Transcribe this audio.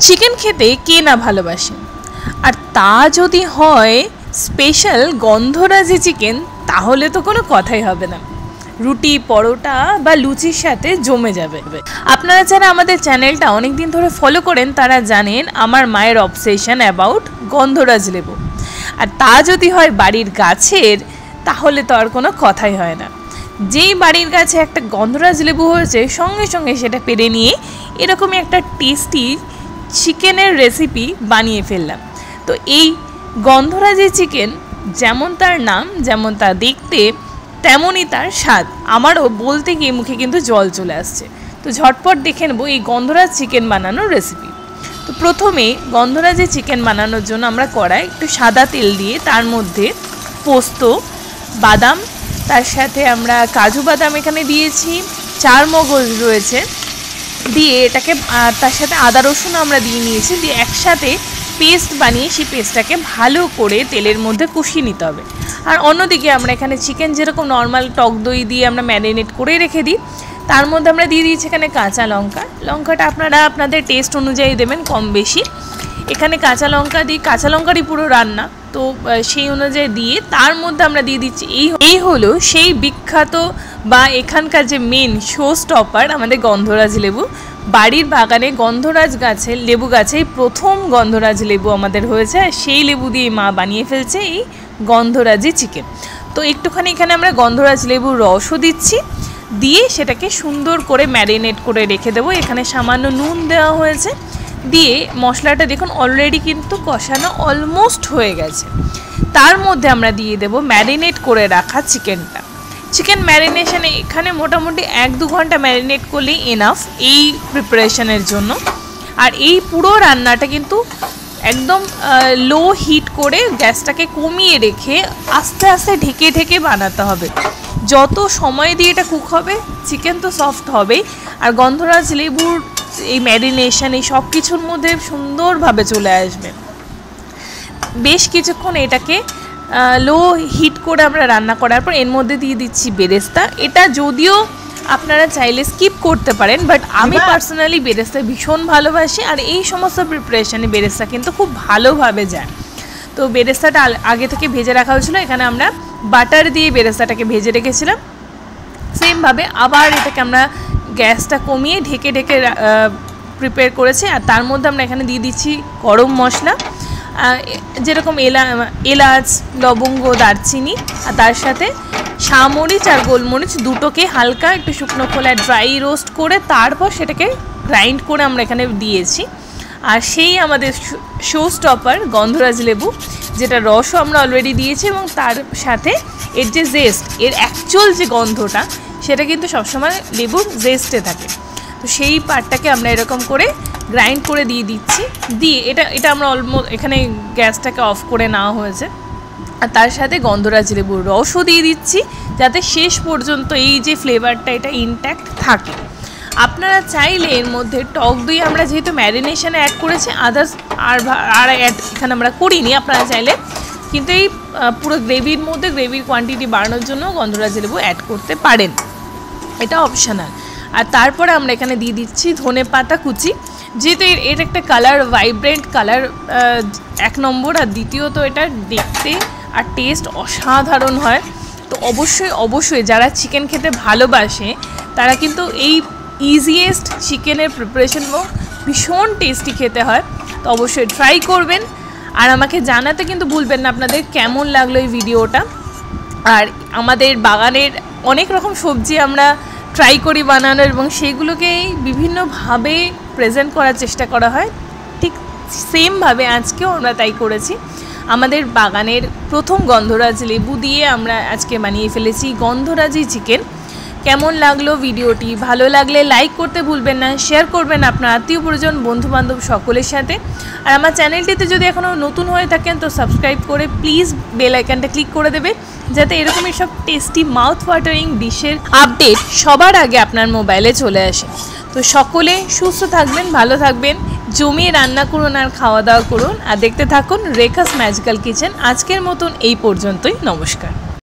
Chicken খেতে কে না ভালোবাসে, আর তা যদি হয় স্পেশাল গন্ধরাজি চিকেন, তাহলে তো কোনো কথাই হবে না। রুটি, পরোটা বা লুচির সাথে জমে যাবে। আপনারা যারা আমাদের চ্যানেলটা অনেক দিন ধরে ফলো করেন তারা জানেন আমার মায়ের অবসেশন অ্যাবাউট গন্ধরাজ লেবু, আর তা যদি হয় বাড়ির গাছের, তাহলে তো আর কোনো কথাই হয় না। যেই বাড়ির গাছে একটা গন্ধরাজ লেবু হয়েছে, সঙ্গে সঙ্গে সেটা পেরে নিয়ে এরকমই একটা টেস্টি চিকেনের রেসিপি বানিয়ে ফেললাম। তো এই গন্ধরাজি চিকেন যেমন তার নাম, যেমন তা দেখতে, তেমনই তার স্বাদ। আমারও বলতে গিয়ে মুখে কিন্তু জল চলে আসছে। তো ঝটপট দেখে নেবো এই গন্ধরাজ চিকেন বানানোর রেসিপি। তো প্রথমে গন্ধরাজি চিকেন বানানোর জন্য আমরা কড়াই একটু সাদা তেল দিয়ে তার মধ্যে পোস্ত, বাদাম, তার সাথে আমরা কাজু বাদাম এখানে দিয়েছি, 4 মগজ রয়েছে, দিয়ে এটাকে তার সাথে আদা রসুন আমরা দিয়ে নিয়েছি, দিয়ে একসাথে পেস্ট বানিয়ে সেই পেস্টটাকে ভালো করে তেলের মধ্যে কষিয়ে নিতে হবে। আর অন্যদিকে আমরা এখানে চিকেন যেরকম নর্মাল টক দই দিয়ে আমরা ম্যারিনেট করে রেখে দিই, তার মধ্যে আমরা দিয়ে দিয়েছি এখানে কাঁচা লঙ্কা। লঙ্কাটা আপনারা আপনাদের টেস্ট অনুযায়ী দেবেন, কম বেশি। এখানে কাঁচা লঙ্কা দিই, কাঁচা লঙ্কারই পুরো রান্না, তো সেই অনুযায়ী দিয়ে তার মধ্যে আমরা দিয়ে দিচ্ছি এই হলো সেই বিখ্যাত বা এখানকার যে মেন শো স্টপার আমাদের গন্ধরাজ লেবু। বাড়ির বাগানে গন্ধরাজ গাছের লেবু গাছেই প্রথম গন্ধরাজ লেবু আমাদের হয়েছে, আর সেই লেবু দিয়ে মা বানিয়ে ফেলছে এই গন্ধরাজি চিকেন। তো একটুখানি এখানে আমরা গন্ধরাজ লেবুর রসও দিচ্ছি, দিয়ে সেটাকে সুন্দর করে ম্যারিনেট করে রেখে দেবো। এখানে সামান্য নুন দেওয়া হয়েছে, দিয়ে মশলাটা দেখুন অলরেডি কিন্তু কষানো অলমোস্ট হয়ে গেছে। তার মধ্যে আমরা দিয়ে দেবো ম্যারিনেট করে রাখা চিকেনটা। চিকেন ম্যারিনেশনে এখানে মোটামুটি 1-2 ঘন্টা ম্যারিনেট করলেই এনাফ এই প্রিপারেশনের জন্য। আর এই পুরো রান্নাটা কিন্তু একদম লো হিট করে গ্যাসটাকে কমিয়ে রেখে আস্তে আস্তে ঢেকে ঢেকে বানাতে হবে। যত সময় দিয়ে এটা কুক হবে, চিকেন তো সফট হবেই, আর গন্ধরাজ লেবুর এই ম্যারিনেশন এই সব কিছুর মধ্যে সুন্দরভাবে চলে আসবে। বেশ কিছুক্ষণ এটাকে লো হিট করে আমরা রান্না করার পর এর মধ্যে দিয়ে দিচ্ছি বেরেস্তা। এটা যদিও আপনারা চাইলে স্কিপ করতে পারেন, বাট আমি পার্সোনালি বেরেস্তা ভীষণ ভালোবাসি, আর এই সমস্ত প্রিপারেশানে বেরেস্তা কিন্তু খুব ভালোভাবে যায়। তো বেরেস্তাটা আগে থেকে ভেজে রাখা হয়েছিল, এখানে আমরা বাটার দিয়ে বেরেস্তাটাকে ভেজে রেখেছিলাম। সেমভাবে আবার এটাকে আমরা গ্যাসটা কমিয়ে ঢেকে ঢেকে প্রিপেয়ার করেছি। আর তার মধ্যে আমরা এখানে দিয়ে দিচ্ছি গরম মশলা, যেরকম এলাচ, লবঙ্গ, দারচিনি, আর তার সাথে শামরিচ আর গোলমরিচ দুটোকে হালকা একটু শুকনো খোলায় ড্রাই রোস্ট করে তারপর সেটাকে গ্রাইন্ড করে আমরা এখানে দিয়েছি। আর সেই আমাদের শো স্টপার গন্ধরাজ লেবু, যেটা রসও আমরা অলরেডি দিয়েছি, এবং তার সাথে এর যে জেস্ট, এর অ্যাকচুয়াল যে গন্ধটা, সেটা কিন্তু সবসময় লেবুর জেস্টে থাকে। তো সেই পার্টটাকে আমরা এরকম করে গ্রাইন্ড করে দিয়ে দিচ্ছি। দিয়ে এটা আমরা অলমোস্ট এখানে গ্যাসটাকে অফ করে নেওয়া হয়েছে। আর তার সাথে গন্ধরাজ লেবুর রসও দিয়ে দিচ্ছি, যাতে শেষ পর্যন্ত এই যে ফ্লেভারটা এটা ইনট্যাক্ট থাকে। আপনারা চাইলে এর মধ্যে টক দই আমরা যেহেতু ম্যারিনেশনে অ্যাড করেছি, আদার্স আর অ্যাড এখানে আমরা করিনি, আপনারা চাইলে কিন্তু এই পুরো গ্রেভির মধ্যে গ্রেভির কোয়ান্টিটি বাড়ানোর জন্য গন্ধরাজ লেবু অ্যাড করতে পারেন, এটা অপশনাল। আর তারপরে আমরা এখানে দিয়ে দিচ্ছি ধনে পাতা কুচি, যেহেতু এর একটা কালার, ভাইব্রেন্ট কালার 1 নম্বর, আর দ্বিতীয়ত এটা দেখতে আর টেস্ট অসাধারণ হয়। তো অবশ্যই যারা চিকেন খেতে ভালোবাসে তারা কিন্তু এই ইজিয়েস্ট চিকেনের প্রিপারেশন ভীষণ টেস্টি খেতে হয়, তো অবশ্যই ট্রাই করবেন। আর আমাকে জানাতে কিন্তু ভুলবেন না আপনাদের কেমন লাগলো এই ভিডিওটা। আর আমাদের বাগানের অনেক রকম সবজি আমরা ট্রাই করি বানানোর, এবং সেগুলোকেই বিভিন্নভাবে প্রেজেন্ট করার চেষ্টা করা হয়। ঠিক সেমভাবে আজকেও আমরা তাই করেছি। আমাদের বাগানের প্রথম গন্ধরাজ লেবু দিয়ে আমরা আজকে বানিয়ে ফেলেছি গন্ধরাজি চিকেন। কেমন লাগলো ভিডিওটি? ভালো লাগলে লাইক করতে ভুলবেন না, শেয়ার করবেন আপনার আত্মীয় পরিজন, বন্ধুবান্ধব সকলের সাথে। আর আমার চ্যানেলটিতে যদি এখনও নতুন হয়ে থাকেন তো সাবস্ক্রাইব করে প্লিজ বেল আইকনটা ক্লিক করে দেবে, যাতে এরকমই সব টেস্টি মাউথ ওয়াটারিং ডিশের আপডেট সবার আগে আপনার মোবাইলে চলে আসে। তো সকলে সুস্থ থাকবেন, ভালো থাকবেন, জমিয়ে রান্না করুন আর খাওয়া দাওয়া করুন, আর দেখতে থাকুন রেখাস ম্যাজিক্যাল কিচেন। আজকের মতন এই পর্যন্তই, নমস্কার।